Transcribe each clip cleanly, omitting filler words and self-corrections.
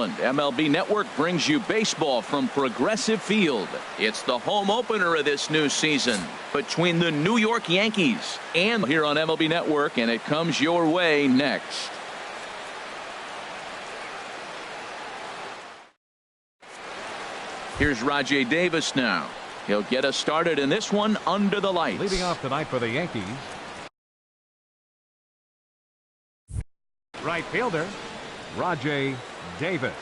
Cleveland. MLB Network brings you baseball from Progressive Field. It's the home opener of this new season between the New York Yankees and here on MLB Network, and it comes your way next. Here's Rajai Davis now. He'll get us started in this one under the lights. Leading off tonight for the Yankees, right fielder Rajai Davis.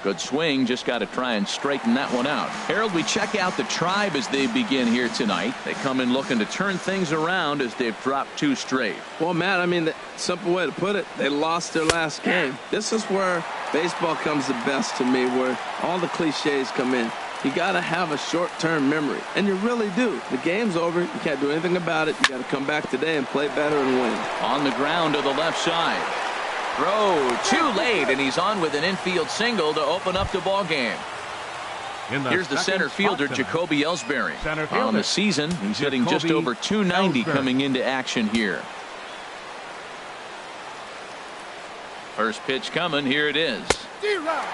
Good swing, just got to try and straighten that one out. Harold, we check out the Tribe as they begin here tonight. They come in looking to turn things around as they've dropped 2 straight. Well, Matt, I mean, the simple way to put it, they lost their last game. This is where baseball comes the best to me, where all the cliches come in. You got to have a short-term memory, and you really do. The game's over. You can't do anything about it. You got to come back today and play better and win. On the ground to the left side. Throw too late, and he's on with an infield single to open up the ball game. Here's the center fielder, Jacoby Ellsbury. On the season, he's hitting just over .290 coming into action here. First pitch coming. Here it is.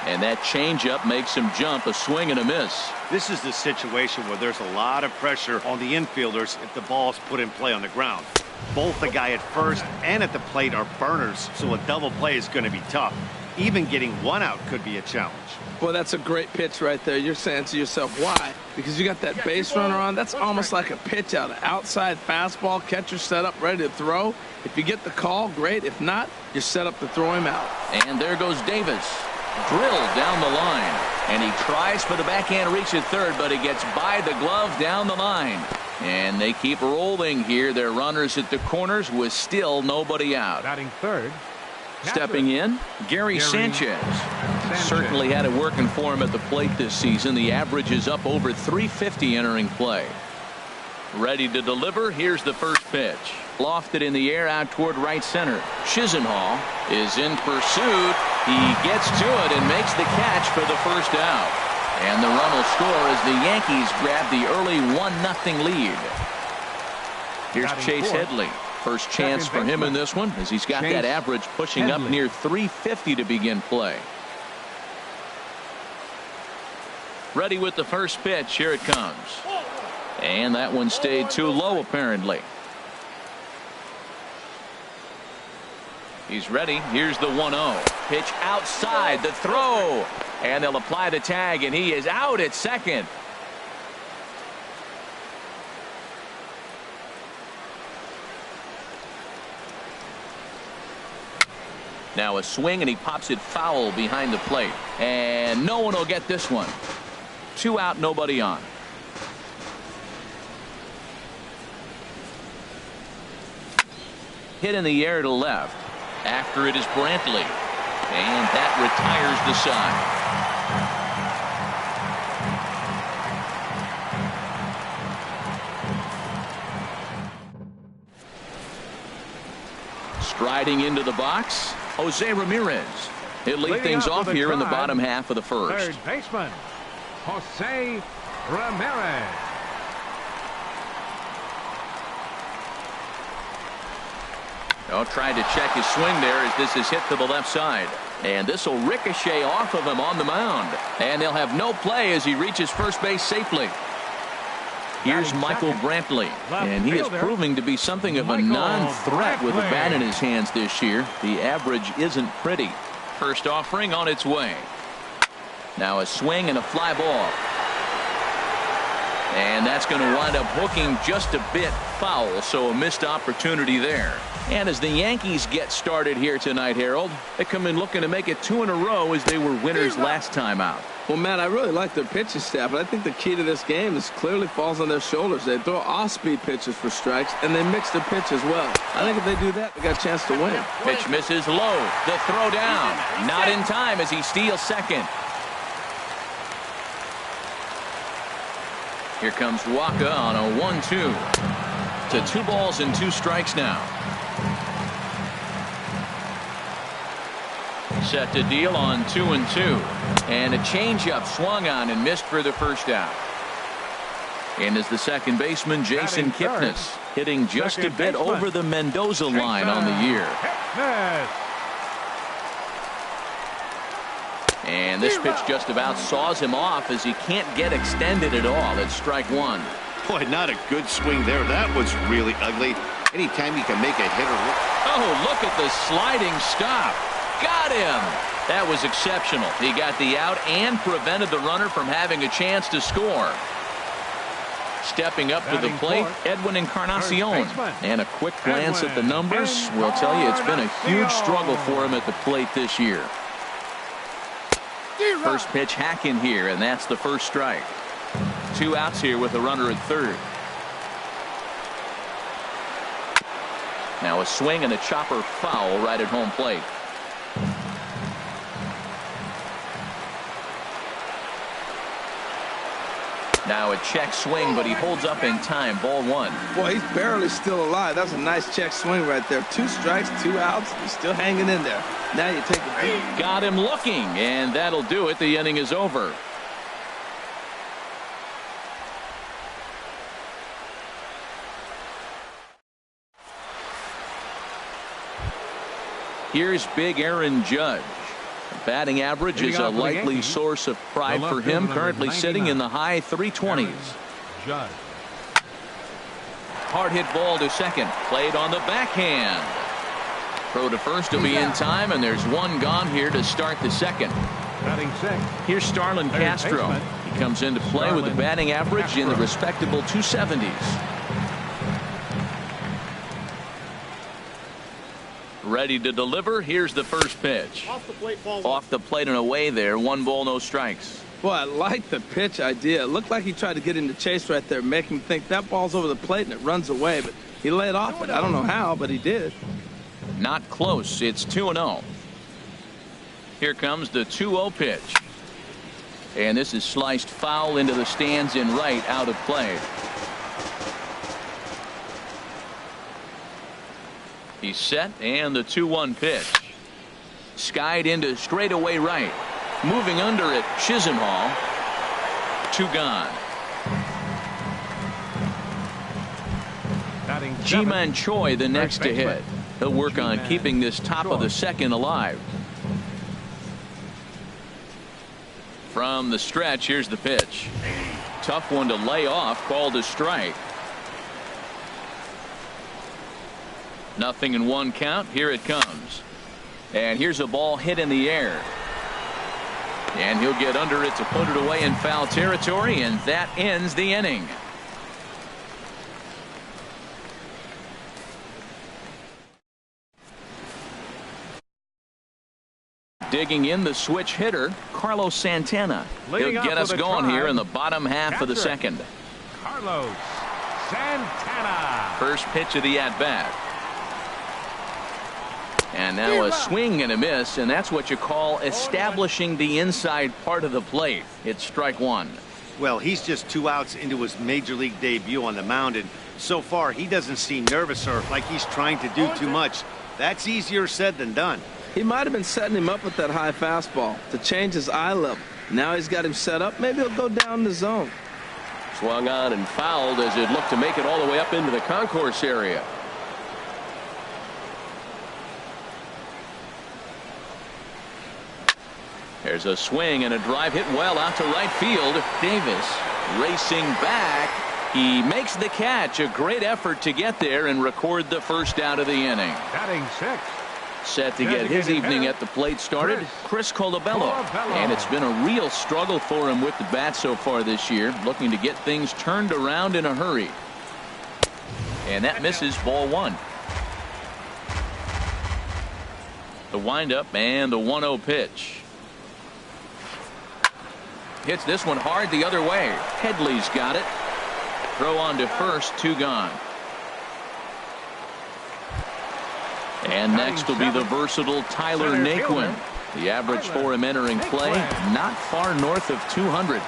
And that changeup makes him jump. A swing and a miss. This is the situation where there's a lot of pressure on the infielders if the ball's put in play on the ground. Both the guy at first and at the plate are burners, so a double play is going to be tough. Even getting one out could be a challenge. Well, that's a great pitch right there. You're saying to yourself, why? Because you got that base runner on. That's almost like a pitch out. An outside fastball, catcher set up, ready to throw. If you get the call, great. If not, you're set up to throw him out. And there goes Davis. Drilled down the line. And he tries for the backhand reach at third, but he gets by the glove down the line. And they keep rolling here. Their runners at the corners with still nobody out. Batting third. Stepping in, Gary Sanchez. Certainly had it working for him at the plate this season. The average is up over .350 entering play. Ready to deliver. Here's the first pitch. Lofted in the air out toward right center. Chisenhall is in pursuit. He gets to it and makes the catch for the first out. And the run will score as the Yankees grab the early 1-0 lead. Here's Chase Headley. First chance for him in this one as he's got that average pushing up near .350 to begin play. Ready with the first pitch. Here it comes. And that one stayed too low apparently. He's ready. Here's the 1-0. Pitch outside. The throw. And they'll apply the tag, and he is out at second. Now a swing, and he pops it foul behind the plate. And no one will get this one. 2 out, nobody on. Hit in the air to left. After it is Brantley. And that retires the side. Striding into the box, Jose Ramirez. He'll lead things off here in the bottom half of the first. Third baseman, Jose Ramirez. Tried to check his swing there as this is hit to the left side. And this will ricochet off of him on the mound. And they'll have no play as he reaches first base safely. Here's Michael Brantley. And he is proving to be something of a non-threat with the bat in his hands this year. The average isn't pretty. First offering on its way. Now a swing and a fly ball. And that's going to wind up hooking just a bit foul, so a missed opportunity there. And as the Yankees get started here tonight, Harold, they come in looking to make it 2 in a row as they were winners last time out. Well, Matt, I really like their pitching staff, but I think the key to this game is clearly falls on their shoulders. They throw off-speed pitches for strikes, and they mix their pitch as well. I think if they do that, they got a chance to win. Pitch misses low. The throw down. Not in time as he steals second. Here comes Waka on a 1-2. To 2 balls and 2 strikes now. Set to deal on 2-2. And a changeup swung on and missed for the first out. And is the second baseman, Jason Batting Kipnis, hitting just a Second bit baseman, over the Mendoza line on the year. Kipnis. And this pitch just about saws him off as he can't get extended at all. It's strike one. Boy, not a good swing there. That was really ugly. Anytime you can make a hitter look. Oh, look at the sliding stop. Got him. That was exceptional. He got the out and prevented the runner from having a chance to score. Stepping up to the plate, Edwin Encarnacion. And a quick glance at the numbers will tell you it's been a huge struggle for him at the plate this year. First pitch hack in here, and that's the first strike. 2 outs here with a runner at third. Now a swing and a chopper foul right at home plate. Now a check swing, but he holds up in time. Ball one. Boy, he's barely still alive. That's a nice check swing right there. 2 strikes, 2 outs. He's still hanging in there. Now you take a beat. Got him looking, and that'll do it. The inning is over. Here's big Aaron Judge. Batting average is a likely source of pride for him, currently sitting in the high 320s. Judge. Hard hit ball to second, played on the backhand. Throw to first will be in time, and there's one gone here to start the second. Batting sixth. Here's Starlin Castro. He comes into play with a batting average in the respectable 270s. Ready to deliver. Here's the first pitch. Off the plate and away there. 1 ball, no strikes. Boy, I like the pitch idea. It looked like he tried to get into chase right there, make him think that ball's over the plate and it runs away, but he laid off it. I don't know how, but he did. Not close. It's 2-0. Here comes the 2-0 pitch. And this is sliced foul into the stands in right, out of play. He's set, and the 2-1 pitch. Skied into straightaway right. Moving under it, Chisenhall. 2 gone. Ji-Man Choi the next to hit. He'll work on keeping this top of the second alive. From the stretch, here's the pitch. Tough one to lay off, called a strike. Nothing in 1 count. Here it comes. And here's a ball hit in the air. And he'll get under it to put it away in foul territory, and that ends the inning. Digging in the switch hitter, Carlos Santana. He'll get us going here in the bottom half of the second. Carlos Santana. First pitch of the at-bat. And now a swing and a miss, and that's what you call establishing the inside part of the plate. It's strike one. Well, he's just 2 outs into his major league debut on the mound, and so far he doesn't seem nervous or like he's trying to do too much. That's easier said than done. He might have been setting him up with that high fastball to change his eye level. Now he's got him set up. Maybe he'll go down the zone. Swung on and fouled as it looked to make it all the way up into the concourse area. There's a swing and a drive hit well out to right field. Davis racing back. He makes the catch. A great effort to get there and record the first out of the inning. Batting sixth. Set to get his evening at the plate started, Chris Colabello. And it's been a real struggle for him with the bat so far this year, looking to get things turned around in a hurry. And that misses, ball one. The windup and the 1-0 pitch. Hits this one hard the other way. Headley's got it. Throw on to first, 2 gone. And next will be the versatile Tyler Naquin. The average for him entering play, not far north of 200.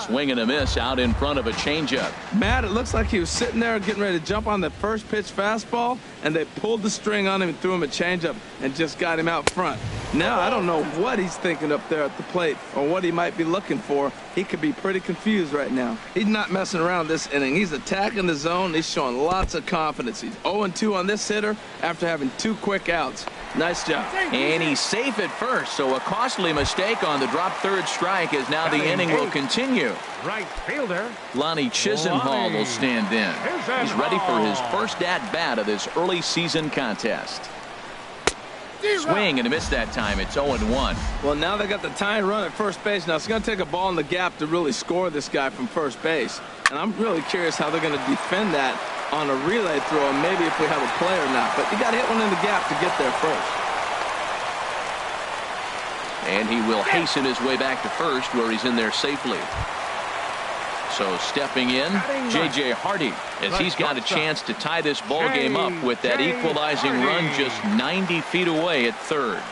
Swing and a miss out in front of a changeup. Matt, it looks like he was sitting there getting ready to jump on the first pitch fastball, and they pulled the string on him and threw him a changeup and just got him out front. Now, I don't know what he's thinking up there at the plate or what he might be looking for. He could be pretty confused right now. He's not messing around this inning. He's attacking the zone. He's showing lots of confidence. He's 0-2 on this hitter after having 2 quick outs. Nice job. And he's safe at first, so a costly mistake on the drop third strike as now the inning will continue. Right fielder. Lonnie Chisenhall will stand in. He's ready for his first at-bat of this early season contest. Swing and a miss that time. It's 0-1. Well, now they got the tying run at first base. Now it's going to take a ball in the gap to really score this guy from first base. And I'm really curious how they're going to defend that on a relay throw, and maybe if we have a play or not. But you got to hit one in the gap to get there first. And he will hasten his way back to first, where he's in there safely. So stepping in, J.J. Hardy, as he's got a chance to tie this ball game up with that equalizing run just 90 feet away at third.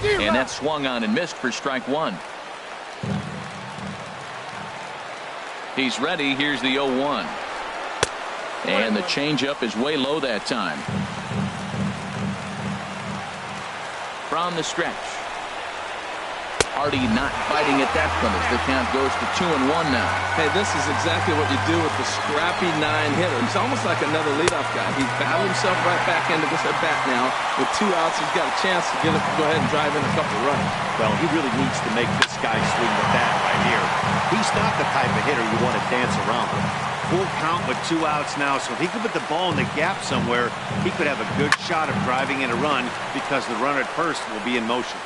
And that swung on and missed for strike one. He's ready. Here's the 0-1. And the changeup is way low that time. From the stretch. Hardy not biting at that one as the count goes to 2-1 now. Hey, this is exactly what you do with the scrappy 9-hitter. He's almost like another leadoff guy. He's battled himself right back into this at bat now. With 2 outs, he's got a chance to go ahead and drive in a couple runs. Well, he really needs to make this guy swing the bat right here. He's not the type of hitter you want to dance around with. Full count with 2 outs now, so if he could put the ball in the gap somewhere, he could have a good shot of driving in a run because the runner at first will be in motion.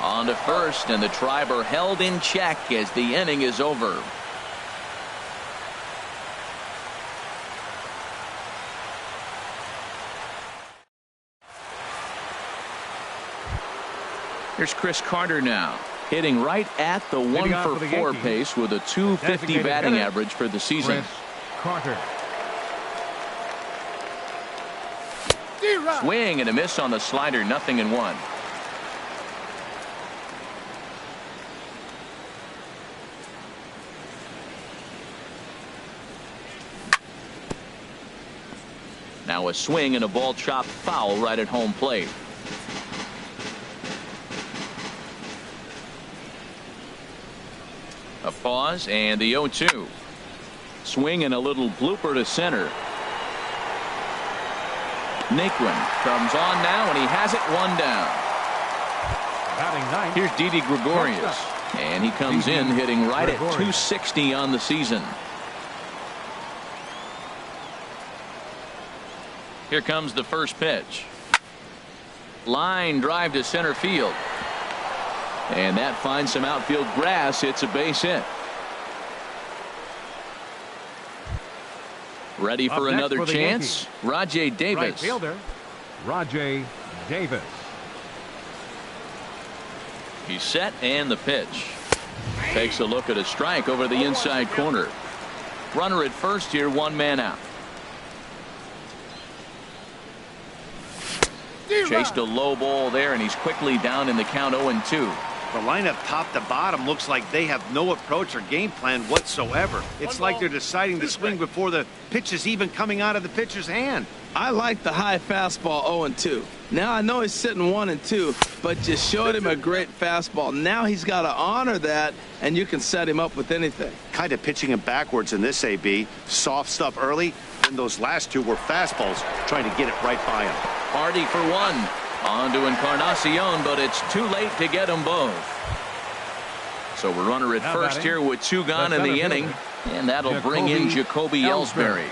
On to first, and the Triber held in check as the inning is over. Here's Chris Carter now, hitting right at the 1-for-4 pace with a .250 batting average for the season. Chris Carter. Swing and a miss on the slider, 0-1. Now a swing and a ball chopped foul right at home plate. A pause and the 0-2. Swing and a little blooper to center. Naquin comes on now, and he has it 1 down. Batting ninth. Here's Didi Gregorius, and he comes in hitting right at .260 on the season. Here comes the first pitch. Line drive to center field. And that finds some outfield grass. It's a base hit. Ready for another chance? Rajai Davis. Right fielder, Rajai Davis. He's set, and the pitch. Takes a look at a strike over the inside corner. Runner at first here, 1 man out. Chased a low ball there, and he's quickly down in the count 0-2. The lineup top to bottom looks like they have no approach or game plan whatsoever. It's like they're deciding to swing before the pitch is even coming out of the pitcher's hand. I like the high fastball 0-2. Now I know he's sitting 1-2, but you showed him a great fastball. Now he's got to honor that, and you can set him up with anything. Kind of pitching him backwards in this AB. Soft stuff early, and those last 2 were fastballs trying to get it right by him. Hardy for 1. On to Encarnacion, but it's too late to get them both. So we're runner at first here with 2 gone in the inning, and that'll bring in Jacoby Ellsbury.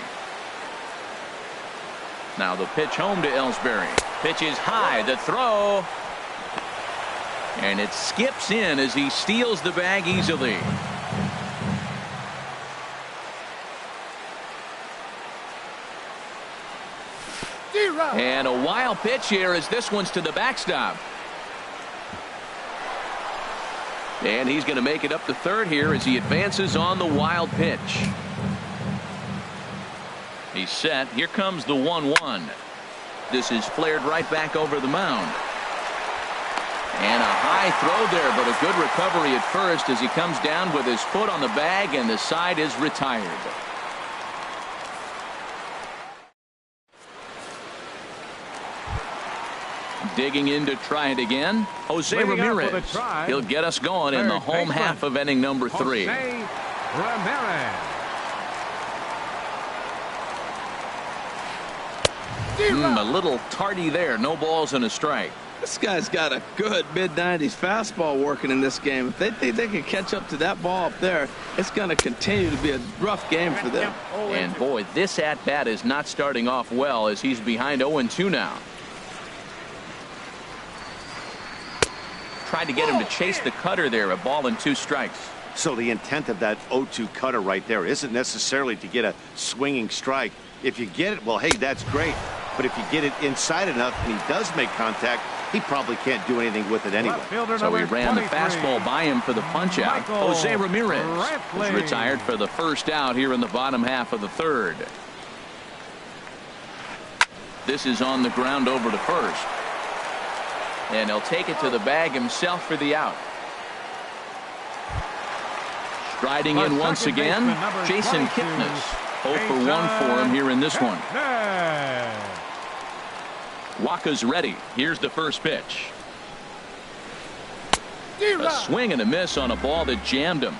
Now the pitch home to Ellsbury. Pitch is high, the throw. And it skips in as he steals the bag easily. And a wild pitch here as this one's to the backstop. And he's going to make it up to third here as he advances on the wild pitch. He's set. Here comes the 1-1. This is flared right back over the mound. And a high throw there, but a good recovery at first as he comes down with his foot on the bag, and the side is retired. Digging in to try it again, Jose Ramirez. He'll get us going in the home half of inning number 3. Jose Ramirez. A little tardy there. No balls and a strike. This guy's got a good mid-90s fastball working in this game. If they think they can catch up to that ball up there, it's going to continue to be a rough game for them. And boy, this at-bat is not starting off well as he's behind 0-2 now. Tried to get him to chase the cutter there. A ball and 2 strikes. So the intent of that 0-2 cutter right there isn't necessarily to get a swinging strike. If you get it, well, hey, that's great. But if you get it inside enough and he does make contact, he probably can't do anything with it anyway. So he ran the fastball by him for the punch out. Jose Ramirez is retired for the first out here in the bottom half of the 3rd. This is on the ground over to first. And he'll take it to the bag himself for the out. Striding in once again, Jason Kipnis. 0 for 1 for him here in this one. Waka's ready. Here's the first pitch. A swing and a miss on a ball that jammed him.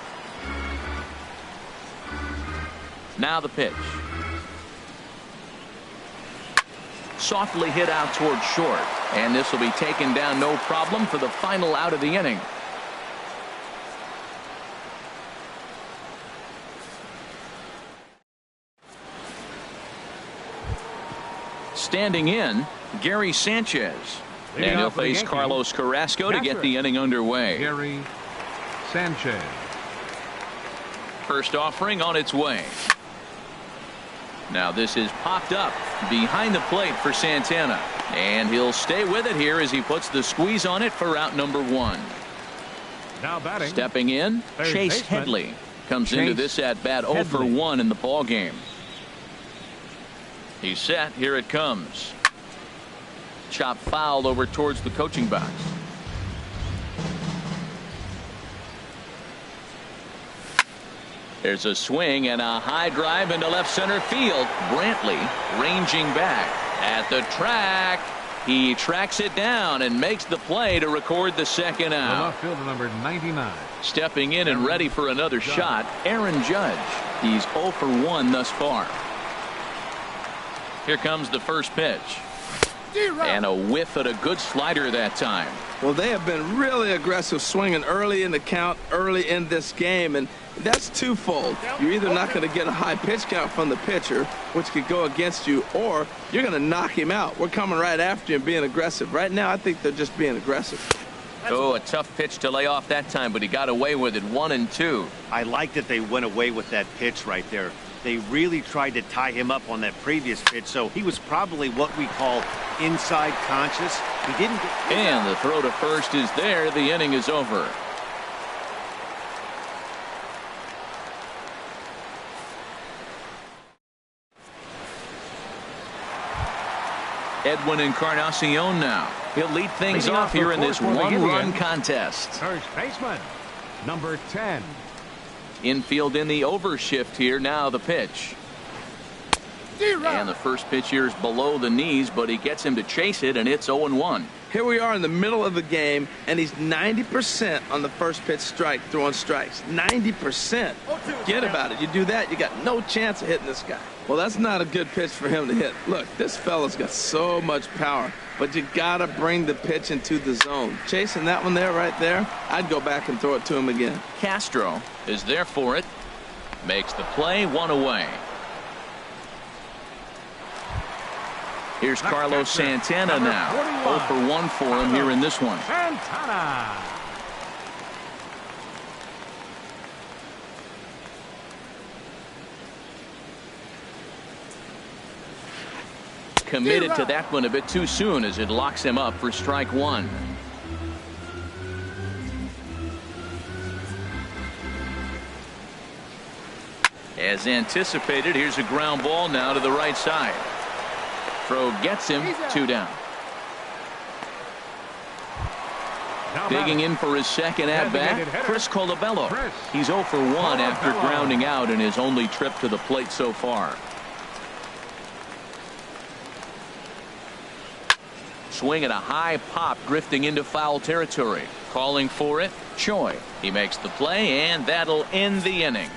Now the pitch. Softly hit out towards short. And this will be taken down no problem for the final out of the inning. Standing in, Gary Sanchez. And he'll face Carlos Carrasco to get the inning underway. Gary Sanchez. First offering on its way. Now this is popped up behind the plate for Santana. And he'll stay with it here as he puts the squeeze on it for out number 1. Now batting. Stepping in, Chase Headley comes into this at bat 0 for 1 in the ball game. He's set. Here it comes. Chop foul over towards the coaching box. There's a swing and a high drive into left center field. Brantley ranging back at the track. He tracks it down and makes the play to record the second out. Left fielder number 99. Stepping in and ready for another shot, Aaron Judge. He's 0 for 1 thus far. Here comes the first pitch. And a whiff at a good slider that time. Well, they have been really aggressive swinging early in the count, early in this game, and that's twofold. You're either not going to get a high pitch count from the pitcher, which could go against you, or you're going to knock him out. We're coming right after you and being aggressive. Right now, I think they're just being aggressive. Oh, a tough pitch to lay off that time, but he got away with it. 1-2. I like that they went away with that pitch right there. They really tried to tie him up on that previous pitch, so he was probably what we call inside conscious. He didn't get... And the throw to first is there. The inning is over. Edwin Encarnacion now. He'll lead things off here in this one-run contest. First baseman, number 10. Infield in the overshift here. Now the pitch. And the first pitch here is below the knees, but he gets him to chase it, and it's 0-1. Here we are in the middle of the game, and he's 90% on the first pitch strike, throwing strikes. 90%. Forget about it. You do that, you got no chance of hitting this guy. Well, that's not a good pitch for him to hit. Look, this fella's got so much power, but you got to bring the pitch into the zone. Chasing that one there, right there, I'd go back and throw it to him again. Castro is there for it. Makes the play, 1 away. Here's Carlos Santana now. 0 for 1 for him here in this one. Santana. Committed to that one a bit too soon as it locks him up for strike 1. As anticipated, here's a ground ball now to the right side. Throw gets him, 2 down. Digging in for his second at-bat, Chris Colabello. He's 0 for 1 after grounding out in his only trip to the plate so far. Swing at a high pop, drifting into foul territory. Calling for it, Choi. He makes the play, and that'll end the inning.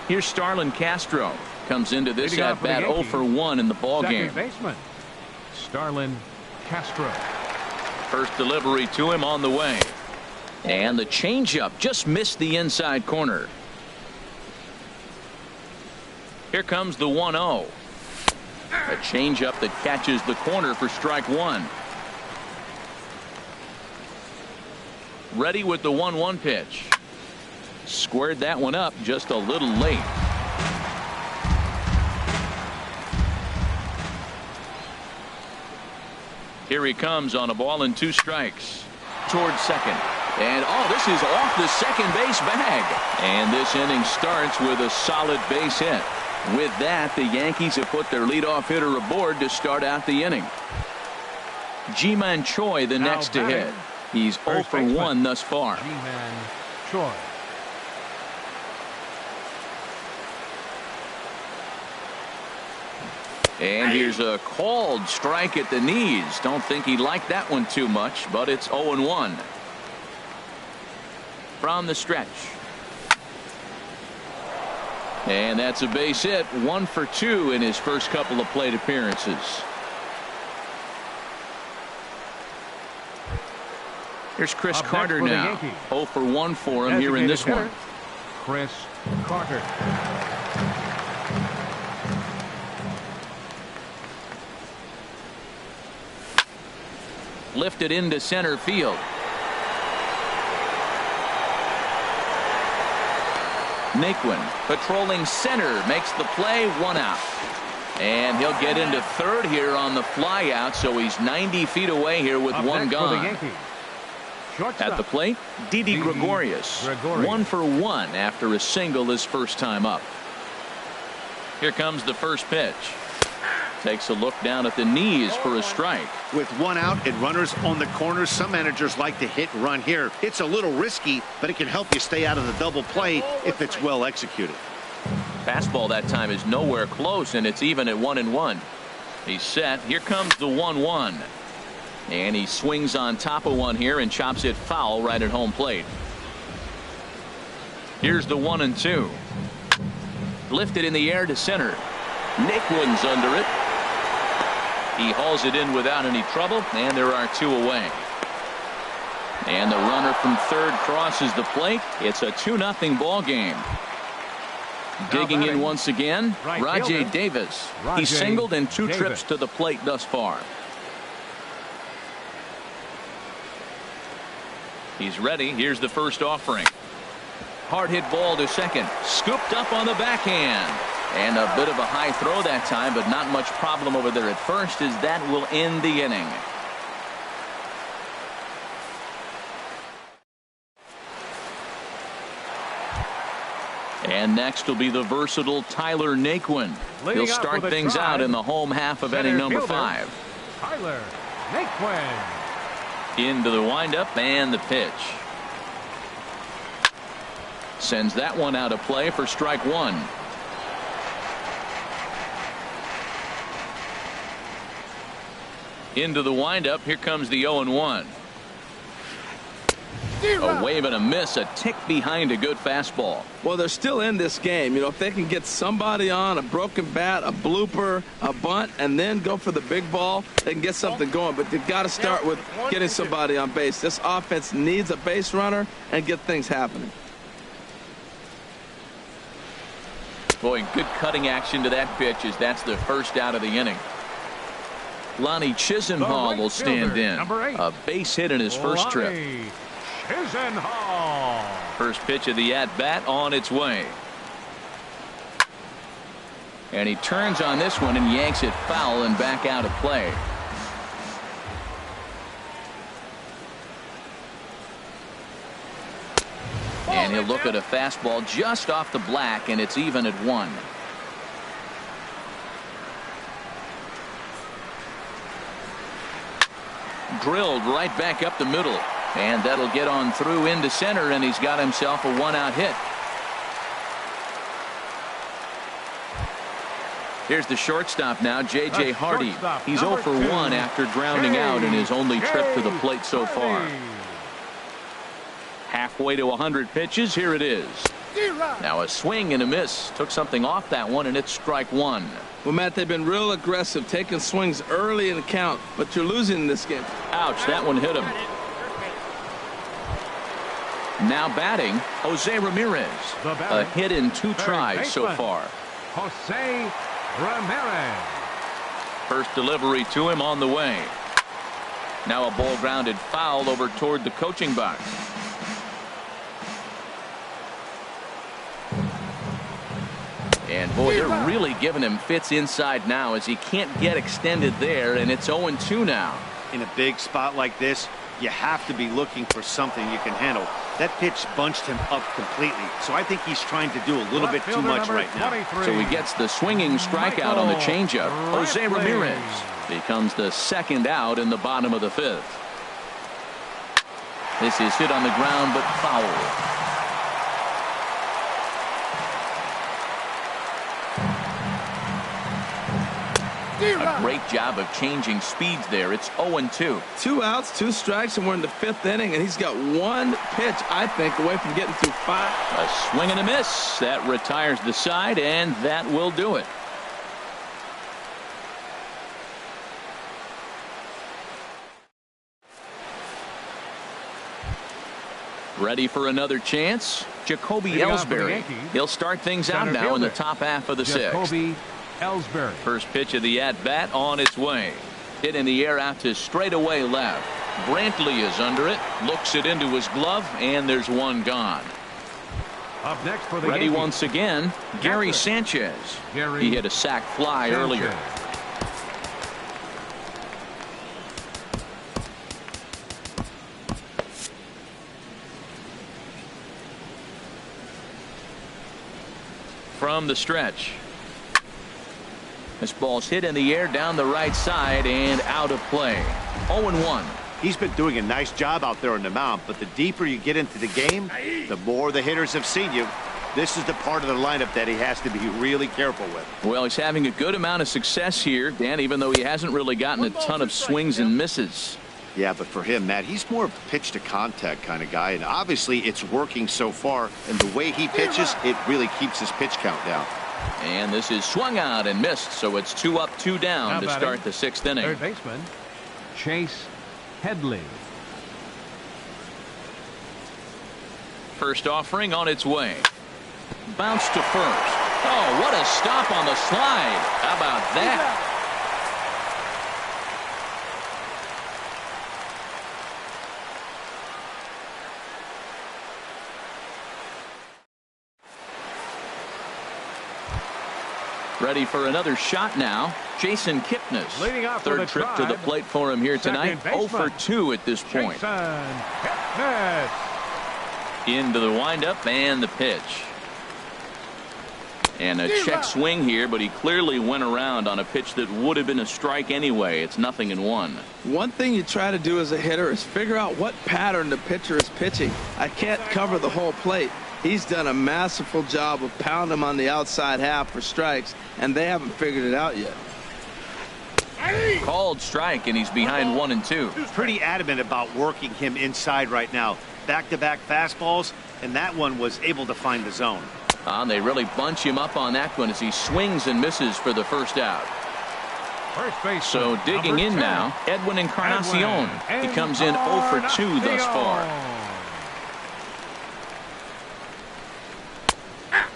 Here's Starlin Castro. Comes into this at-bat 0 for 1 in the ballgame. Baseman, Starlin Castro. First delivery to him on the way. And the changeup just missed the inside corner. Here comes the 1-0. A changeup that catches the corner for strike one. Ready with the 1-1 pitch. Squared that one up just a little late. Here he comes on a ball and 2 strikes. Towards second. And this is off the second base bag. And this inning starts with a solid base hit. With that, the Yankees have put their leadoff hitter aboard to start out the inning. Ji-Man Choi the next to hit. He's 0 for 1 thus far. Ji-Man Choi. And here's a called strike at the knees. Don't think he liked that one too much, but it's 0-1. From the stretch. And that's a base hit. 1 for 2 in his first couple of plate appearances. Here's Chris Carter now. 0 for 1 for him here in this one. Chris Carter. Lifted into center field. Naquin patrolling center makes the play, 1 out. And he'll get into third here on the fly out, so he's 90 feet away here with 1 gone. At the plate, Didi Gregorius. 1 for 1 after a single his first time up. Here comes the first pitch. Takes a look down at the knees for a strike. With 1 out and runners on the corners, some managers like to hit and run here. It's a little risky, but it can help you stay out of the double play if it's well executed. Fastball that time is nowhere close, and it's even at 1-1. He's set. Here comes the 1-1. And he swings on top of one here and chops it foul right at home plate. Here's the 1-2. Lifted in the air to center. Naquin's under it. He hauls it in without any trouble, and there are 2 away. And the runner from third crosses the plate. It's a 2-0 ball game. Digging in once again, Rajay Davis. He's singled in 2 trips to the plate thus far. He's ready. Here's the first offering. Hard hit ball to second. Scooped up on the backhand. And a bit of a high throw that time, but not much problem over there at first, as that will end the inning. And next will be the versatile Tyler Naquin. He'll start things out in the home half of inning number 5. Tyler Naquin. Into the windup and the pitch. Sends that one out of play for strike 1. Into the windup. Here comes the 0-1. A wave and a miss, a tick behind a good fastball. Well, they're still in this game. You know, if they can get somebody on, a broken bat, a blooper, a bunt, and then go for the big ball, they can get something going. But they've got to start with getting somebody on base. This offense needs a base runner and get things happening. Boy, good cutting action to that pitch, as that's the first out of the inning. Lonnie Chisenhall will stand in. A base hit in his first trip. Chisenhall. First pitch of the at-bat on its way. And he turns on this one and yanks it foul and back out of play. And he'll look at a fastball just off the black, and it's even at 1. Drilled right back up the middle, and that'll get on through into center, and he's got himself a 1-out hit. Here's the shortstop now, J.J. Hardy. He's 0 for 1 after grounding out in his only trip to the plate so far. Halfway to 100 pitches. Here it is. Now a swing and a miss. Took something off that one, and it's strike 1. Well, Matt, they've been real aggressive, taking swings early in the count, but you're losing in this game. Ouch, that one hit him. Now batting, Jose Ramirez. A hit in 2 tries so far. Jose Ramirez. First delivery to him on the way. Now a ball grounded foul over toward the coaching box. And boy, they're really giving him fits inside now as he can't get extended there, and it's 0-2 now. In a big spot like this, you have to be looking for something you can handle. That pitch bunched him up completely, so I think he's trying to do a little bit too much right now. So he gets the swinging strikeout on the changeup. Jose Ramirez becomes the 2nd out in the bottom of the 5th. This is hit on the ground, but foul. A great job of changing speeds there. It's 0-2. 2 outs, 2 strikes, and we're in the 5th inning, and he's got 1 pitch, I think, away from getting through 5. A swing and a miss. That retires the side, and that will do it. Ready for another chance? Jacoby Ellsbury. He'll start things out now in the top half of the 6th. Jacoby Ellsbury. First pitch of the at-bat on its way. Hit in the air out to straightaway left. Brantley is under it. Looks it into his glove, and there's one gone. Up next for the Ready Yankees. once again, Gary Sanchez. He hit a sac fly earlier. From the stretch. This ball's hit in the air down the right side and out of play. 0-1. He's been doing a nice job out there on the mound, but the deeper you get into the game, the more the hitters have seen you. This is the part of the lineup that he has to be really careful with. Well, he's having a good amount of success here, Dan, even though he hasn't really gotten a ton of swings and misses. Yeah, but for him, Matt, he's more of a pitch to contact kind of guy, and obviously it's working so far, and the way he pitches, it really keeps his pitch count down. And this is swung out and missed, so it's 2 up, 2 down to start the 6th inning. Third baseman Chase Headley. First offering on its way. Bounce to first. Oh, what a stop on the slide. How about that? Ready for another shot now. Jason Kipnis. Leading off Third trip to the plate for him here tonight. 0 for 2 at this point. Into the windup and the pitch. And a check swing here, but he clearly went around on a pitch that would have been a strike anyway. It's 0-1. One thing you try to do as a hitter is figure out what pattern the pitcher is pitching. I can't cover the whole plate. He's done a masterful job of pounding him on the outside half for strikes, and they haven't figured it out yet. Called strike, and he's behind 1 and 2. Pretty adamant about working him inside right now. Back-to-back fastballs, and that one was able to find the zone. They really bunch him up on that one as he swings and misses for the first out. So digging in now, Edwin Encarnacion. He comes in 0 for 2 thus far.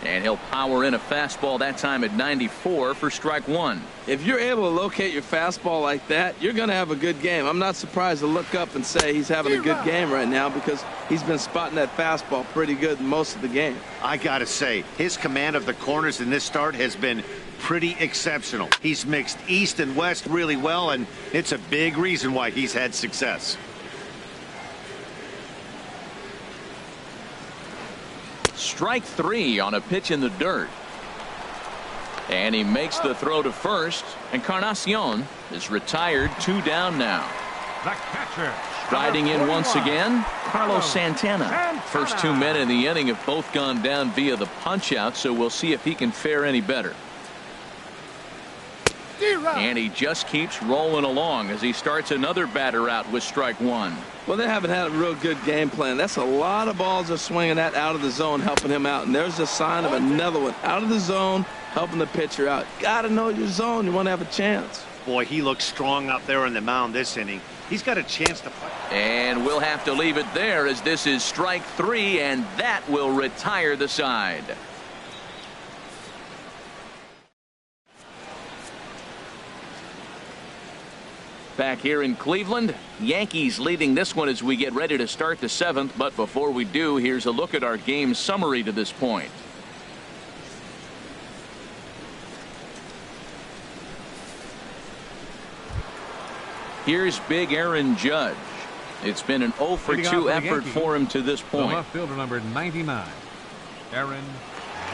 And he'll power in a fastball that time at 94 for strike 1. If you're able to locate your fastball like that, you're going to have a good game. I'm not surprised to look up and say he's having a good game right now because he's been spotting that fastball pretty good most of the game. I got to say, his command of the corners in this start has been pretty exceptional. He's mixed east and west really well, and it's a big reason why he's had success. strike 3 on a pitch in the dirt. And he makes the throw to first. Encarnacion is retired. 2 down now. The catcher. Riding in once again, Carlos Santana. First 2 men in the inning have both gone down via the punch out, so we'll see if he can fare any better. And he just keeps rolling along as he starts another batter out with strike 1. Well, they haven't had a real good game plan. That's a lot of balls they're swinging at out of the zone, helping him out. And there's a sign of another one out of the zone, helping the pitcher out. Got to know your zone. You want to have a chance. Boy, he looks strong out there on the mound this inning. He's got a chance to play. And we'll have to leave it there as this is strike 3, and that will retire the side. Back here in Cleveland, Yankees leading this one as we get ready to start the 7th. But before we do, here's a look at our game summary to this point. Here's big Aaron Judge. It's been an 0 for 2 effort for him to this point. The left fielder number 99, Aaron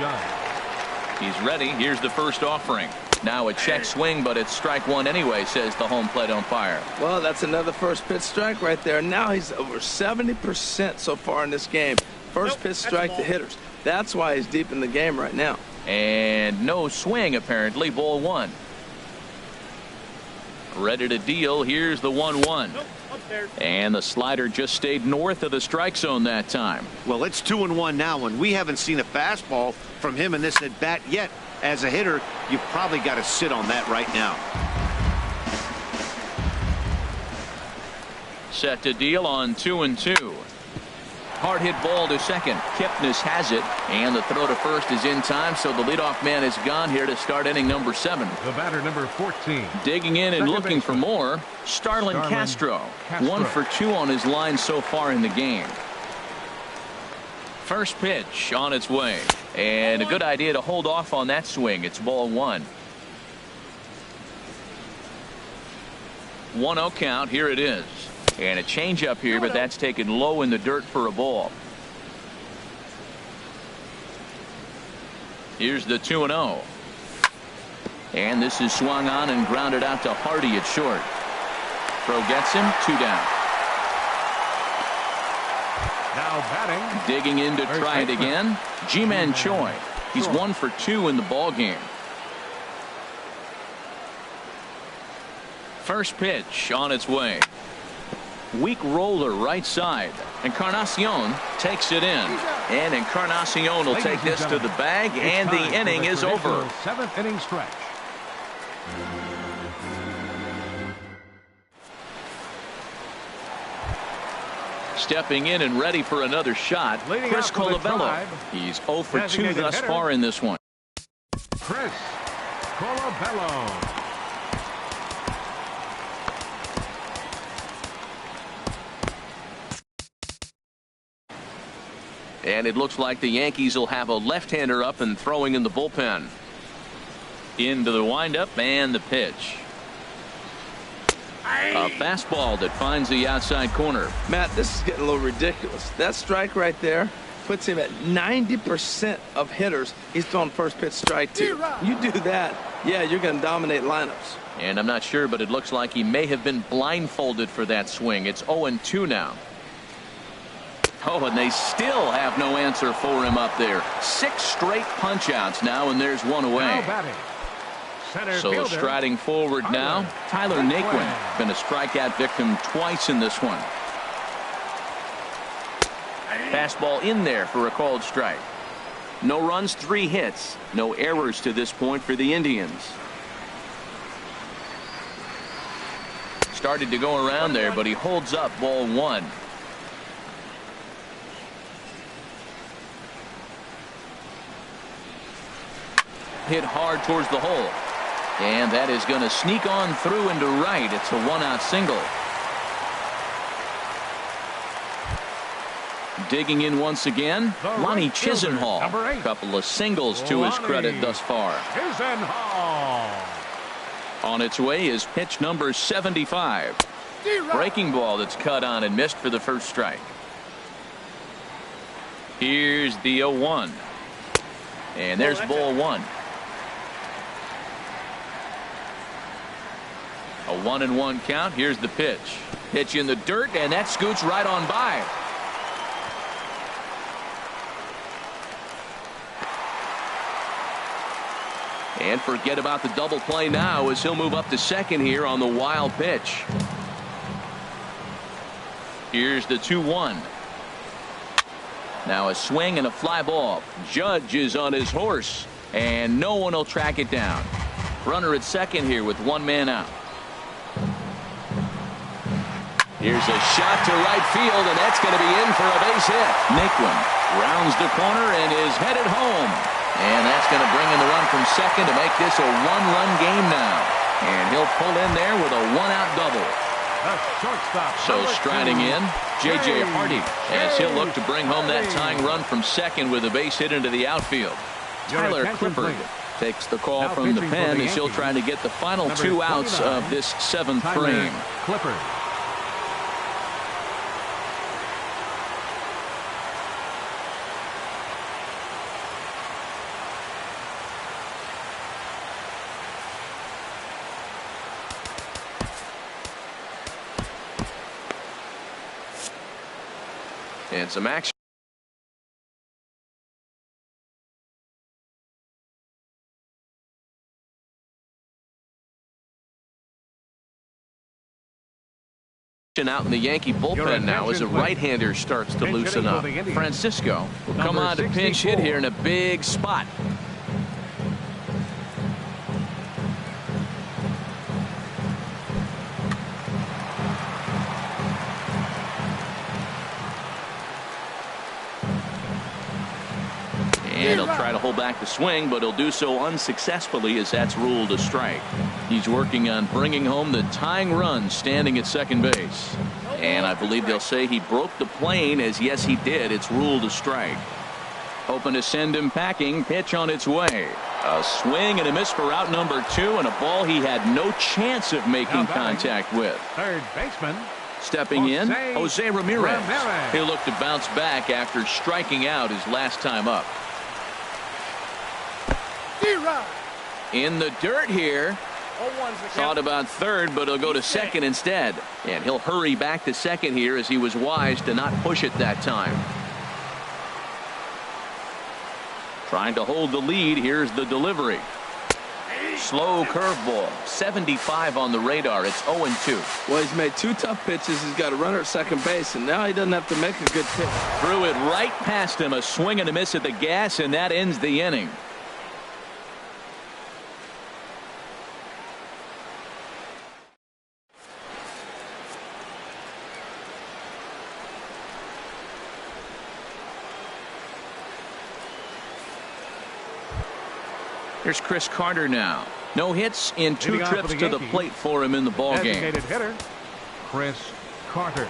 Judge. He's ready. Here's the first offering. Now a check swing, but it's strike 1 anyway, says the home plate umpire. Well, that's another first pitch strike right there. Now he's over 70% so far in this game. First pitch strike to hitters. That's why he's deep in the game right now. And no swing, apparently. Ball 1. Ready to deal. Here's the 1-1. And the slider just stayed north of the strike zone that time. Well, it's 2-1 now, and we haven't seen a fastball from him in this at bat yet. As a hitter, you've probably got to sit on that right now. Set to deal on 2-2. Hard hit ball to second. Kipnis has it, and the throw to first is in time, so the leadoff man is gone here to start inning number 7. The batter number 14. Digging in and looking for more, Starlin Castro. 1 for 2 on his line so far in the game. First pitch on its way, and a good idea to hold off on that swing. It's ball 1. 1-0 count. Here it is. And a changeup here, but that's taken low in the dirt for a ball. Here's the 2-0. And this is swung on and grounded out to Hardy at short. Throw gets him. 2 down. Now batting. Digging in to try it again. Ji-Man Choi. He's 1 for 2 in the ball game. First pitch on its way. Weak roller right side. Encarnacion takes it in. And Encarnacion will take this to the bag, and the inning is over. 7th inning stretch. Stepping in and ready for another shot, Chris Colabello. He's 0 for 2 thus far in this one. Chris Colabello. And it looks like the Yankees will have a left-hander up and throwing in the bullpen. Into the windup and the pitch. A fastball that finds the outside corner. Matt, this is getting a little ridiculous. That strike right there puts him at 90% of hitters he's throwing first pitch strike to. You do that, yeah, you're going to dominate lineups. And I'm not sure, but it looks like he may have been blindfolded for that swing. It's 0-2 now. Oh, and they still have no answer for him up there. 6 straight punch-outs now, and there's 1 away. So striding forward now, Tyler Naquin. Been a strikeout victim twice in this one. Fastball in there for a called strike. No runs, 3 hits. No errors to this point for the Indians. Started to go around there, but he holds up ball 1. Hit hard towards the hole. And that is going to sneak on through into right. It's a 1-out single. Digging in once again, Lonnie Chisenhall. A couple of singles to his credit thus far. On its way is pitch number 75. Breaking ball that's cut on and missed for the first strike. Here's the 0-1. And there's ball one. A 1-1 count. Here's the pitch. Pitch in the dirt, and that scoots right on by. And forget about the double play now as he'll move up to second here on the wild pitch. Here's the 2-1. Now a swing and a fly ball. Judge is on his horse, and no one will track it down. Runner at second here with one man out. Here's a shot to right field, and that's going to be in for a base hit. Naquin rounds the corner and is headed home. And that's going to bring in the run from second to make this a one-run game now. And he'll pull in there with a one-out double. So striding in, J.J. Hardy, as he'll look to bring home that tying run from second with a base hit into the outfield. Tyler Clippard takes the call from the pen as he'll try to get the final two outs of this seventh frame. Clippard. And some action out in the Yankee bullpen now as a right-hander starts to loosen up. Francisco will come on to pinch hit here in a big spot. And he'll try to hold back the swing, but he'll do so unsuccessfully as that's ruled a strike. He's working on bringing home the tying run standing at second base. And I believe they'll say he broke the plane, as yes he did. It's ruled a strike. Hoping to send him packing. Pitch on its way. A swing and a miss for out number 2, and a ball he had no chance of making contact with. Third baseman. Stepping in, Jose Ramirez. He'll look to bounce back after striking out his last time up. In the dirt here. Thought about third, but he'll go to second instead. And he'll hurry back to second here as he was wise to not push it that time. Trying to hold the lead. Here's the delivery. Slow curveball. 75 on the radar. It's 0-2. Well, he's made 2 tough pitches. He's got a runner at second base, and now he doesn't have to make a good pitch. Threw it right past him. A swing and a miss at the gas, and that ends the inning. Here's Chris Carter now. No hits in 2 trips to the plate for him in the ball game. Designated hitter, Chris Carter.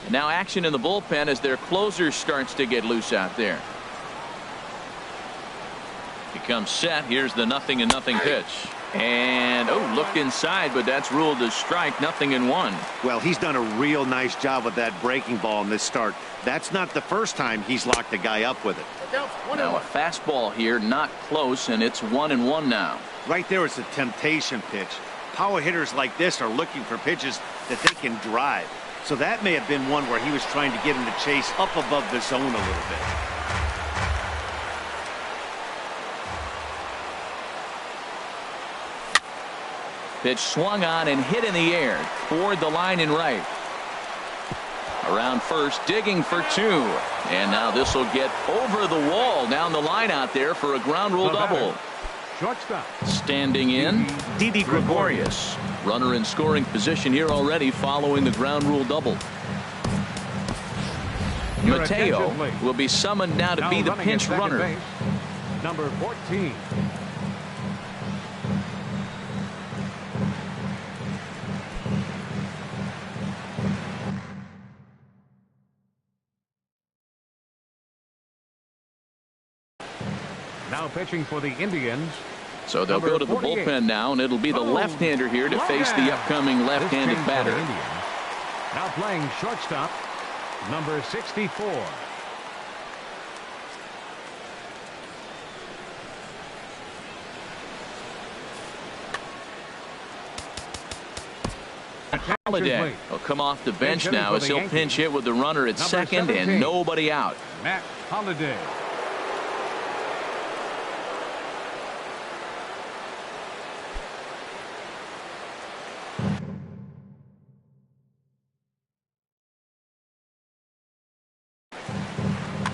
And now action in the bullpen as their closer starts to get loose out there. He comes set. Here's the 0-0 pitch. And looked inside, but that's ruled a strike. 0-1. Well, he's done a real nice job with that breaking ball in this start. That's not the first time he's locked a guy up with it. Now a fastball here, not close, and it's 1-1 now. Right there is a temptation pitch. Power hitters like this are looking for pitches that they can drive. So that may have been one where he was trying to get him to chase up above the zone a little bit. Pitch swung on and hit in the air toward the line and right. Around first, digging for 2. And now this will get over the wall down the line out there for a ground rule double. Shortstop. Standing in, Didi Gregorius. Runner in scoring position here already following the ground rule double. Mateo will be summoned now to be the pinch runner. Base, number 14. Now pitching for the Indians. So they'll go to the bullpen now, and it'll be the left-hander here to face the upcoming left-handed batter. Now playing shortstop, number 64. Holliday will come off the bench now as he'll pinch hit with the runner at second and nobody out. Matt Holliday.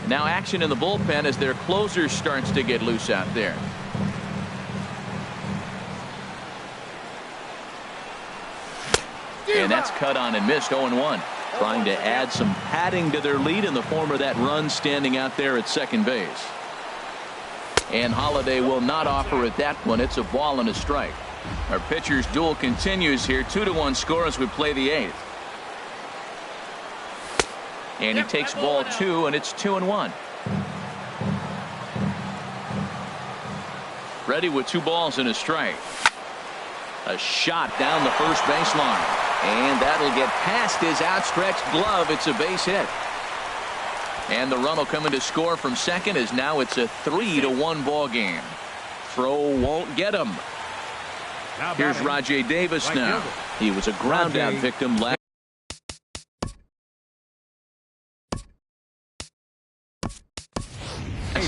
Now action in the bullpen as their closer starts to get loose out there. And that's cut on and missed. 0-1. Trying to add some padding to their lead in the form of that run standing out there at second base. And Holliday will not offer at that one. It's a ball and a strike. Our pitcher's duel continues here. 2-1 score as we play the 8th. And he takes ball 2, and it's 2-1. Ready with 2 balls and a strike. A shot down the first baseline. And that'll get past his outstretched glove. It's a base hit. And the run will come in to score from second as now it's a 3-1 ball game. Throw won't get him. Here's Rajay Davis now. He was a ground out victim last.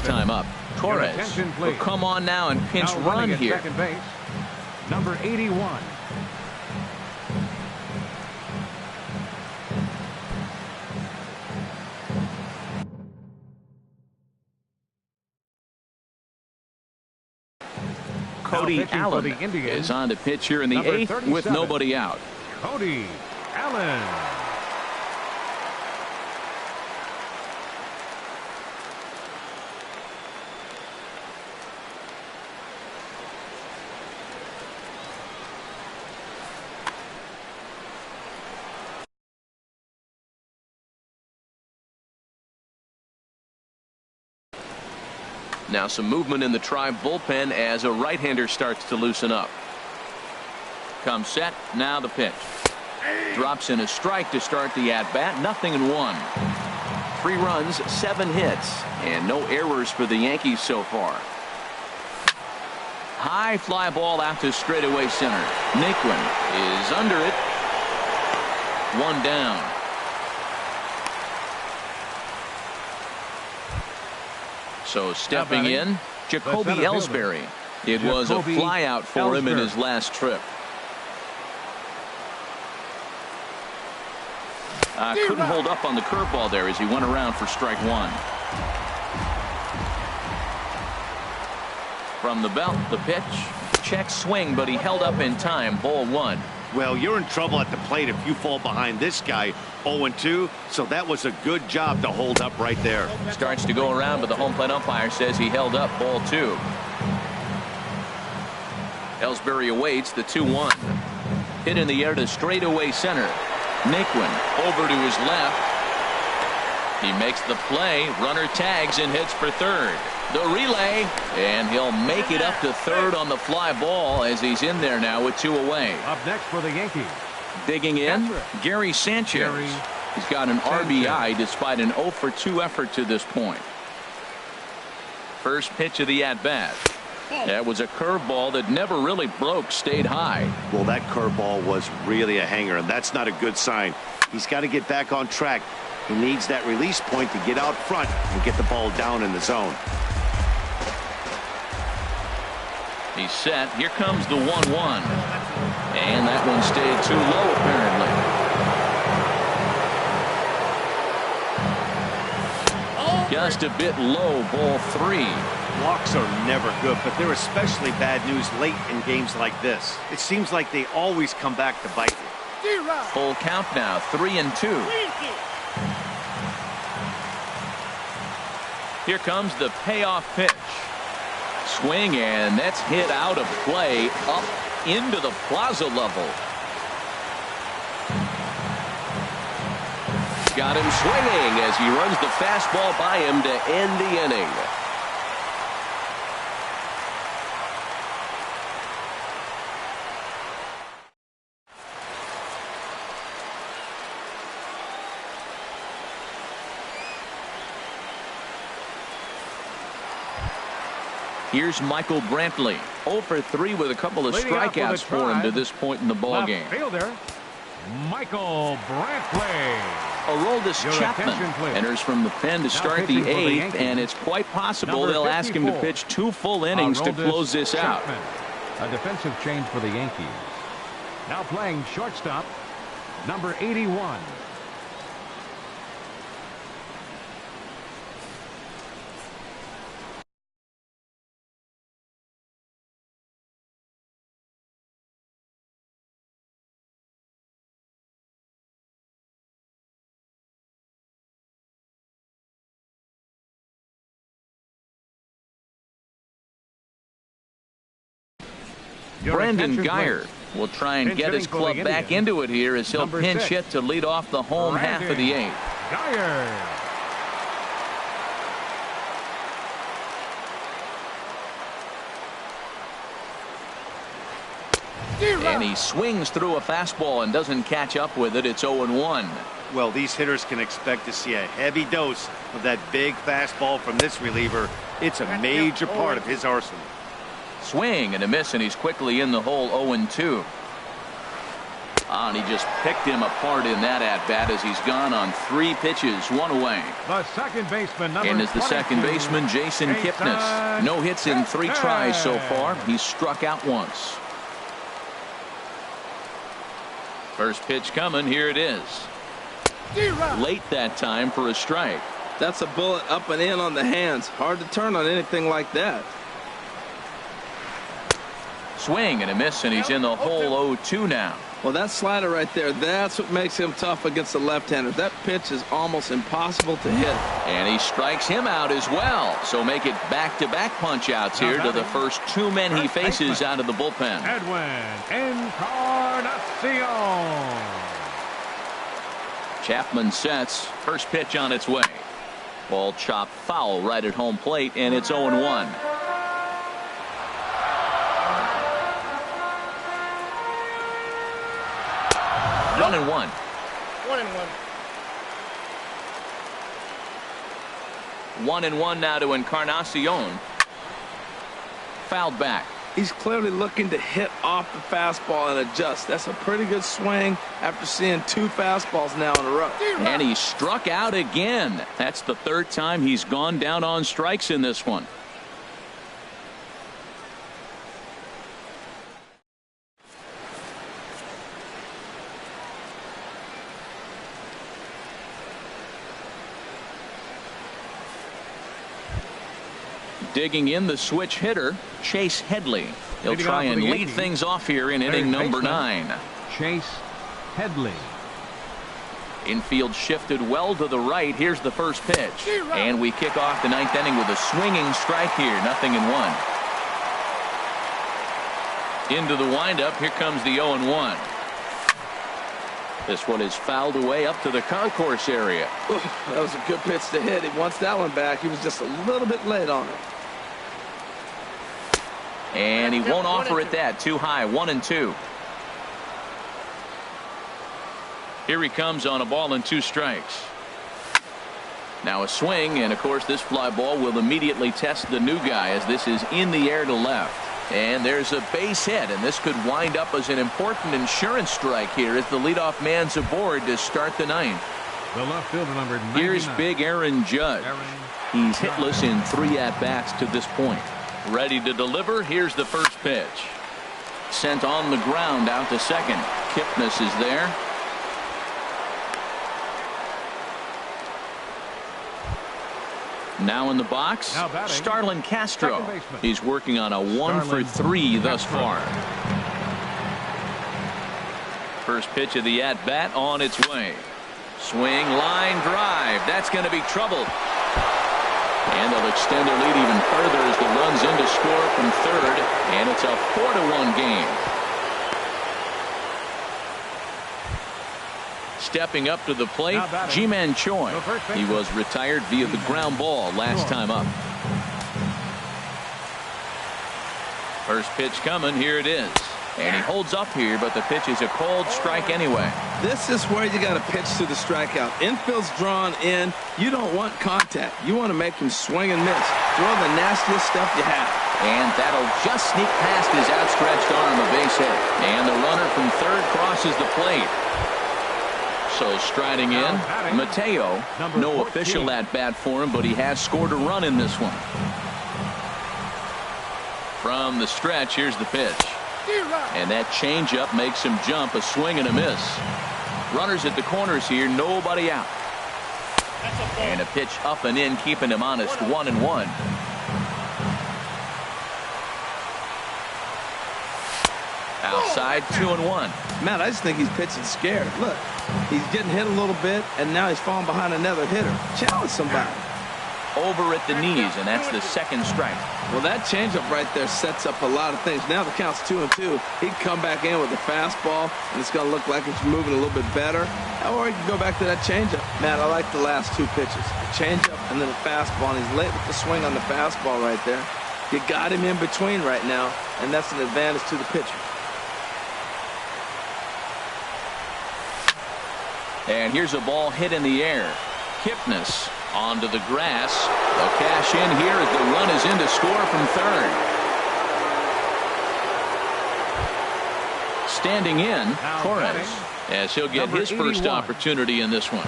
Time up. Torres will come on now and pinch run here. Second base, number 81. Cody Allen is on to pitch here in the 8th with nobody out. Cody Allen. Now some movement in the Tribe bullpen as a right-hander starts to loosen up. Comes set. Now the pitch. Drops in a strike to start the at-bat. 0-1. 3 runs, 7 hits, and no errors for the Yankees so far. High fly ball out to straightaway center. Naquin is under it. 1 down. So stepping in, Jacoby Ellsbury. It was a flyout for him in his last trip. Couldn't hold up on the curveball there as he went around for strike 1. From the belt, the pitch. Check swing, but he held up in time. Ball 1. Well, you're in trouble at the plate if you fall behind this guy. 0-2, so that was a good job to hold up right there. Starts to go around, but the home plate umpire says he held up. Ball 2. Ellsbury awaits the 2-1. Hit in the air to straightaway center. Naquin over to his left. He makes the play. Runner tags and hits for third. The relay, and he'll make it up to third on the fly ball as he's in there now with 2 away. Up next for the Yankees. Digging in, Gary Sanchez. He's got an RBI despite an 0-for-2 effort to this point. First pitch of the at-bat. That was a curveball that never really broke, stayed high. Well, that curveball was really a hanger, and that's not a good sign. He's got to get back on track. He needs that release point to get out front and get the ball down in the zone. He's set. Here comes the 1-1. And that one stayed too low, apparently. Just a bit low. Ball 3. Walks are never good, but they're especially bad news late in games like this. It seems like they always come back to bite you. Full count now. 3-2. Here comes the payoff pitch. Swing, and that's hit out of play up into the plaza level. Got him swinging as he runs the fastball by him to end the inning. Here's Michael Brantley. 0 for 3 with a couple of strikeouts for him to this point in the ball game. Fielder, Michael Brantley. Aroldis Chapman enters from the pen to start the 8th, and it's quite possible they'll ask him to pitch 2 full innings to close this out. A defensive change for the Yankees. Now playing shortstop, number 81. Brandon Guyer will try and get his club back into it here as he'll pinch hit to lead off the home half of the 8th. Guyer. And he swings through a fastball and doesn't catch up with it. It's 0-1. Well, these hitters can expect to see a heavy dose of that big fastball from this reliever. It's a major part of his arsenal. Swing and a miss, and he's quickly in the hole. 0-2. And he just picked him apart in that at-bat as he's gone on 3 pitches, 1 away. The second baseman, number and is the second baseman, Jason Kipnis. No hits in 3 tries so far. He's struck out once. First pitch coming. Here it is. Late that time for a strike. That's a bullet up and in on the hands. Hard to turn on anything like that. Swing and a miss, and he's in the hole. 0-2 now. Well, that slider right there, that's what makes him tough against the left-handers. That pitch is almost impossible to hit. And he strikes him out as well. So make it back-to-back punch-outs here to the first 2 men he faces out of the bullpen. Edwin Encarnacion. Chapman sets. First pitch on its way. Ball chopped foul right at home plate, and it's 0-1. 1-1. 1-1 now to Encarnacion. Fouled back. He's clearly looking to hit off the fastball and adjust. That's a pretty good swing after seeing 2 fastballs now in a row. And he struck out again. That's the 3rd time he's gone down on strikes in this one. Digging in the switch hitter, Chase Headley. He'll try and lead things off here in inning number 9. Chase Headley. Infield shifted well to the right. Here's the first pitch. And we kick off the 9th inning with a swinging strike here. 0-1. Into the windup. Here comes the 0-1. This one is fouled away up to the concourse area. Ooh, that was a good pitch to hit. He wants that one back. He was just a little bit late on it. And he won't offer it that. Too high. 1-2. Here he comes on a ball and 2 strikes. Now a swing, and of course this fly ball will immediately test the new guy as this is in the air to left. And there's a base hit, and this could wind up as an important insurance strike here as the leadoff man's aboard to start the 9th. The left fielder, number 99. Here's big Aaron Judge. He's hitless in 3 at-bats to this point. Ready to deliver. Here's the first pitch. Sent on the ground out to second. Kipnis is there. Now in the box, Starlin Castro. He's working on a 1 for 3 thus far. First pitch of the at-bat on its way. Swing, line drive. That's going to be trouble. And they'll extend their lead even further as the run's in to score from third. And it's a 4-1 game. Stepping up to the plate, Ji-Man Choi. He was retired via the ground ball last time up. First pitch coming. Here it is. And he holds up here, but the pitch is a cold strike anyway. This is where you got to pitch to the strikeout. Infield's drawn in. You don't want contact. You want to make him swing and miss. Throw the nastiest stuff you have. And that'll just sneak past his outstretched arm, a base hit. And the runner from third crosses the plate. So striding in, Mateo. No official at bat for him, but he has scored a run in this one. From the stretch, here's the pitch. And that changeup makes him jump, a swing and a miss. Runners at the corners here, nobody out. And a pitch up and in, keeping him honest, 1-1. Outside, 2-1. Matt, I just think he's pitching scared. Look, he's getting hit a little bit, and now he's falling behind another hitter. Challenge somebody. Over at the knees, and that's the second strike. Well, that changeup right there sets up a lot of things. Now the count's 2-2. He can come back in with a fastball, and it's going to look like it's moving a little bit better. Or he can go back to that changeup. Matt, I like the last two pitches. The changeup and then a fastball, and he's late with the swing on the fastball right there. You got him in between right now, and that's an advantage to the pitcher. And here's a ball hit in the air. Kipnis onto the grass. They'll cash in here as the run is in to score from third. Standing in, Torres, as he'll get his first opportunity in this one.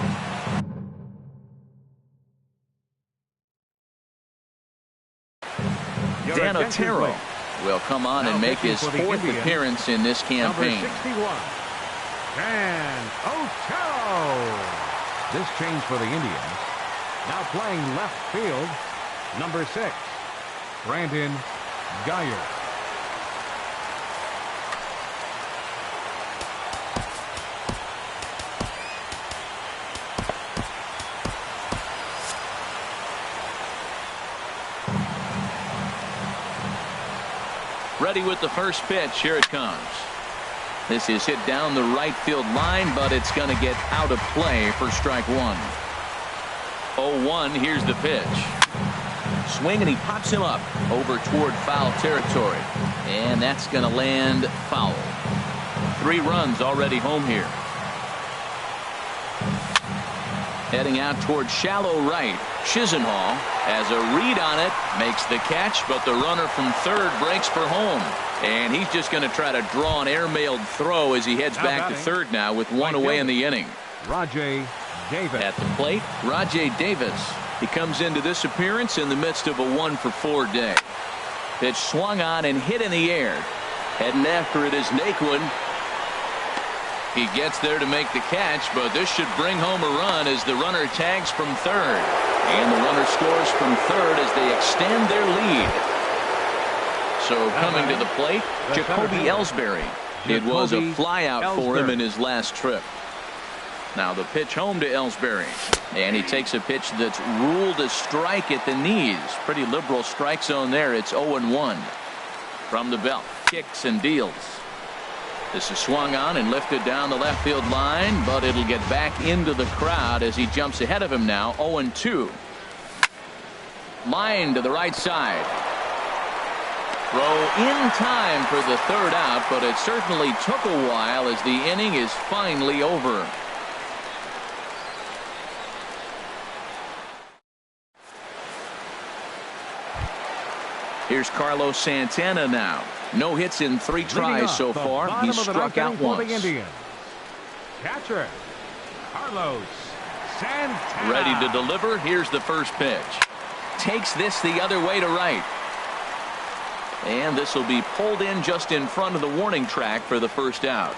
Dan Otero will come on and make his fourth appearance in this campaign. And Otero. This change for the Indians. Now playing left field, number 6, Brandon Guyer. Ready with the first pitch. Here it comes. This is hit down the right field line, but it's going to get out of play for strike one. 0-1. Here's the pitch. Swing, and he pops him up over toward foul territory. And that's going to land foul. 3 runs already home here. Heading out toward shallow right. Chisenhall has a read on it, makes the catch, but the runner from third breaks for home. And he's just going to try to draw an airmailed throw as he heads back to third now with 1 away in the inning. Rajai Davis. At the plate, Rajai Davis. He comes into this appearance in the midst of a 1-for-4 day. Pitch swung on and hit in the air. Heading after it is Naquin. He gets there to make the catch, but this should bring home a run as the runner tags from third. And the runner scores from third as they extend their lead. So coming to the plate, Jacoby Ellsbury. It was a flyout for him in his last trip. Now the pitch home to Ellsbury. And he takes a pitch that's ruled a strike at the knees. Pretty liberal strike zone there. It's 0-1. From the belt, kicks and deals. This is swung on and lifted down the left field line, but it'll get back into the crowd as he jumps ahead of him now. 0-2. Line to the right side. Throw in time for the third out, but it certainly took a while as the inning is finally over. Here's Carlos Santana now. No hits in 3 tries so far. He's struck out once. Catcher Carlos Santana. Ready to deliver. Here's the first pitch. Takes this the other way to right. And this will be pulled in just in front of the warning track for the first out.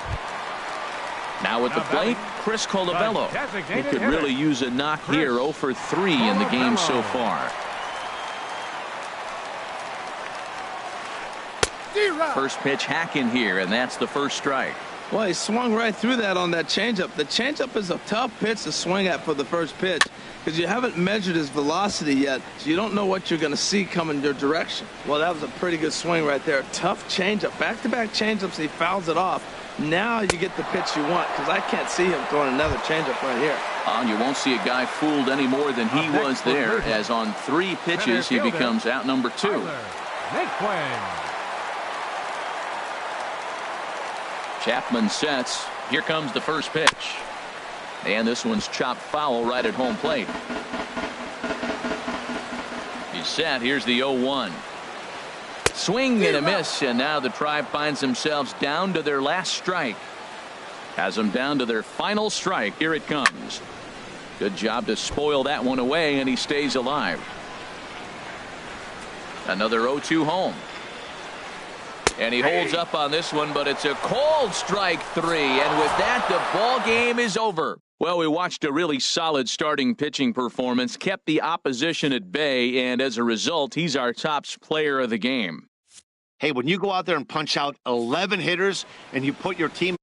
Now at the plate, Chris Colabello. He could really use a knock here. 0 for 3 in the game so far. First pitch hack in here, and that's the first strike. Well, he swung right through that on that changeup. The changeup is a tough pitch to swing at for the first pitch because you haven't measured his velocity yet, so you don't know what you're going to see coming your direction. Well, that was a pretty good swing right there. Tough changeup. Back-to-back changeups, he fouls it off. Now you get the pitch you want because I can't see him throwing another changeup right here. You won't see a guy fooled any more than he was there, as on 3 pitches he becomes out number 2. Naquin. Chapman sets. Here comes the first pitch. And this one's chopped foul right at home plate. He's set. Here's the 0-1. Swing and a miss, and now the Tribe finds themselves down to their last strike. Has them down to their final strike. Here it comes. Good job to spoil that one away, and he stays alive. Another 0-2 home. And he holds up on this one, but it's a cold strike three. And with that, the ball game is over. Well, we watched a really solid starting pitching performance, kept the opposition at bay, and as a result, he's our top player of the game. Hey, when you go out there and punch out 11 hitters and you put your team